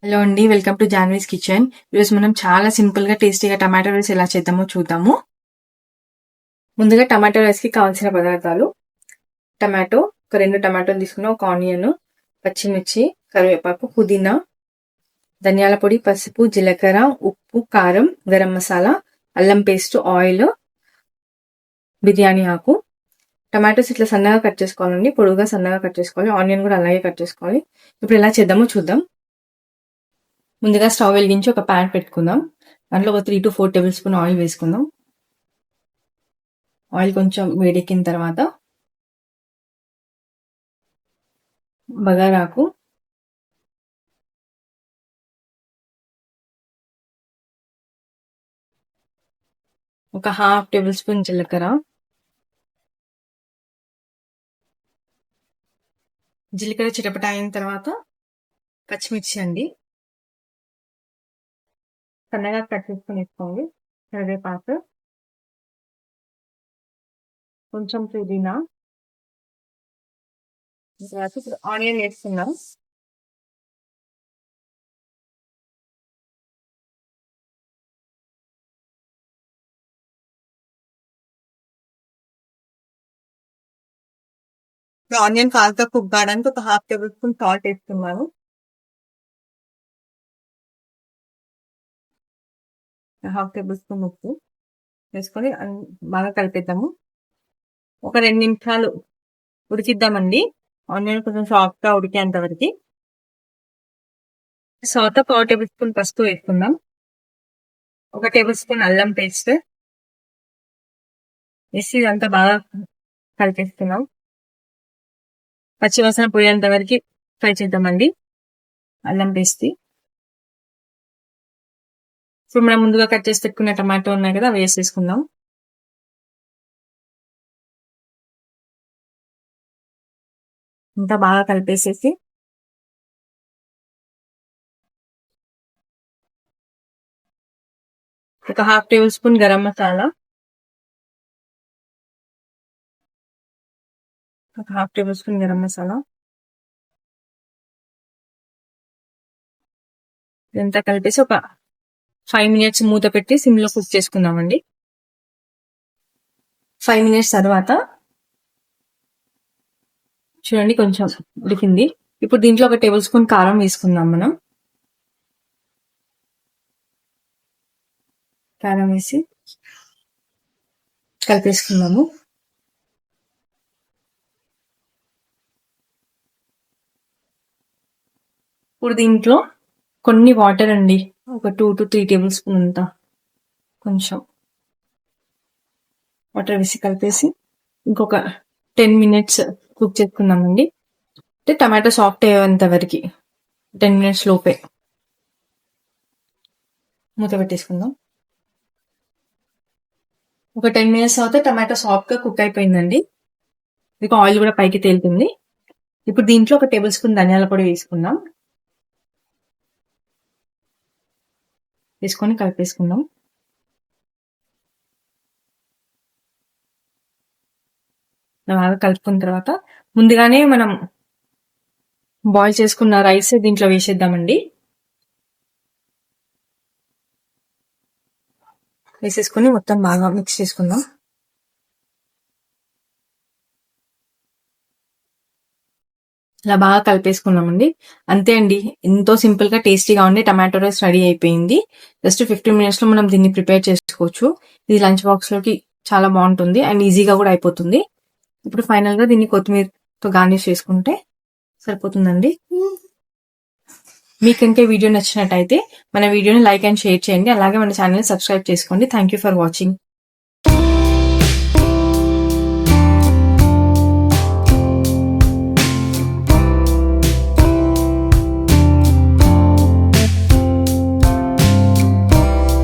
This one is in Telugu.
హలో అండి, వెల్కమ్ టు జాన్వీస్ కిచెన్. ఈరోజు మనం చాలా సింపుల్ గా టేస్టీగా టమాటో రైస్ ఎలా చేద్దామో చూద్దాము. ముందుగా టమాటో రైస్ కి కావాల్సిన పదార్థాలు: టమాటో, ఒక 2 టమాటోలు తీసుకున్న, ఒక ఆనియన్, పచ్చిమిర్చి, కరివేపాకు, పుదీనా, ధనియాల పొడి, పసుపు, జీలకర్ర, ఉప్పు, కారం, గరం మసాలా, అల్లం పేస్ట్, ఆయిల్, బిర్యానీ ఆకు. టమాటోస్ ఇట్లా సన్నగా కట్ చేసుకోవాలండి, పొడుగుగా సన్నగా కట్ చేసుకోవాలి. ఆనియన్ కూడా అలాగే కట్ చేసుకోవాలి. ఇప్పుడు ఎలా చేద్దామో చూద్దాం. ముందుగా స్టవ్ వెలిగించి ఒక ప్యాన్ పెట్టుకుందాం. దాంట్లో ఒక 3 to 4 టేబుల్ స్పూన్ ఆయిల్ వేసుకుందాం. ఆయిల్ కొంచెం వేడెక్కిన తర్వాత బగారాకు, ఒక 1/2 టేబుల్ స్పూన్ జీలకర్ర, జీలకర్ర చిటపట అయిన తర్వాత పచ్చిమిర్చి అండి సన్నగా కట్ చేసుకుని వేసుకోండి. కరివేపాకు, కొంచెం పుదీనా, తర్వాత ఇప్పుడు ఆనియన్ వేసుకుందాం. ఆనియన్ కాస్త కుక్ కావడానికి ఒక 1/2 టేబుల్ స్పూన్ సాల్ట్ వేస్తున్నాను. 1/2 టేబుల్ స్పూన్ ఉప్పు వేసుకొని బాగా కలిపేద్దాము. ఒక 2 నిమిషాలు ఉడికిద్దామండి. ఆనియన్ కొంచెం సాఫ్ట్ గా ఉడికేంత వరకు. సాల్ట్ 1/4 టేబుల్ స్పూన్ పసుపు వేసుకుందాం. 1 టేబుల్ స్పూన్ అల్లం పేస్ట్ వేసి ఇదంతా బాగా కలిపేస్తున్నాం. పచ్చివాసన పోయేంత వరకు ఫ్రై చేద్దామండి అల్లం పేస్ట్. ఇప్పుడు మనం ముందుగా కట్ చేసి పెట్టుకున్న టమాటో ఉన్నాయి కదా, వేసేసుకుందాం. ఇంకా బాగా కలిపేసేసి ఒక 1/2 టేబుల్ స్పూన్ గరం మసాలా, ఒక 1/2 టేబుల్ స్పూన్ గరం మసాలా ఇదంతా కలిపేసి ఒక 5 మినిట్స్ మూత పెట్టి సిమ్ లో కుక్ చేసుకుందామండి. 5 మినిట్స్ తర్వాత చూడండి కొంచెం ఉడికింది. ఇప్పుడు దీంట్లో ఒక టేబుల్ స్పూన్ కారం వేసుకుందాం. మనం కారం వేసి కలిపేసుకుందాము. ఇప్పుడు దీంట్లో కొన్ని వాటర్ అండి, ఒక 2 to 3 టేబుల్ స్పూన్ అంతా కొంచెం వాటర్ వేసి కలిపేసి ఇంకొక 10 మినిట్స్ కుక్ చేసుకుందామండి. అంటే టమాటో సాఫ్ట్ అయ్యేంత వరకు 10 మినిట్స్ లోపే మూత పెట్టేసుకుందాం. ఒక 10 మినిట్స్ తర్వాత టమాటో సాఫ్ట్ గా కుక్ అయిపోయిందండి. ఇక ఆయిల్ కూడా పైకి తేలుతుంది. ఇప్పుడు దీంట్లో ఒక టేబుల్ స్పూన్ ధనియాల పొడి వేసుకుందాం. వేసుకొని కలిపేసుకుందాం. బాగా కలుపుకున్న తర్వాత ముందుగానే మనం బాయిల్ చేసుకున్న రైస్ దీంట్లో వేసేద్దామండి. వేసేసుకొని మొత్తం బాగా మిక్స్ చేసుకుందాం. ఇలా బాగా కలిపేసుకున్నామండి. అంతే అండి, ఎంతో సింపుల్ గా టేస్టీగా ఉండే టమాటో రైస్ రెడీ అయిపోయింది. జస్ట్ 15 మినిట్స్ లో మనం దీన్ని ప్రిపేర్ చేసుకోవచ్చు. ఇది లంచ్ బాక్స్ లోకి చాలా బాగుంటుంది అండ్ ఈజీగా కూడా అయిపోతుంది. ఇప్పుడు ఫైనల్ గా దీన్ని కొత్తిమీరతో గార్నిష్ చేసుకుంటే సరిపోతుందండి. మీకు కనుక వీడియో నచ్చినట్టయితే మన వీడియోని లైక్ అండ్ షేర్ చేయండి. అలాగే మన ఛానల్ సబ్స్క్రైబ్ చేసుకోండి. Thank you for watching.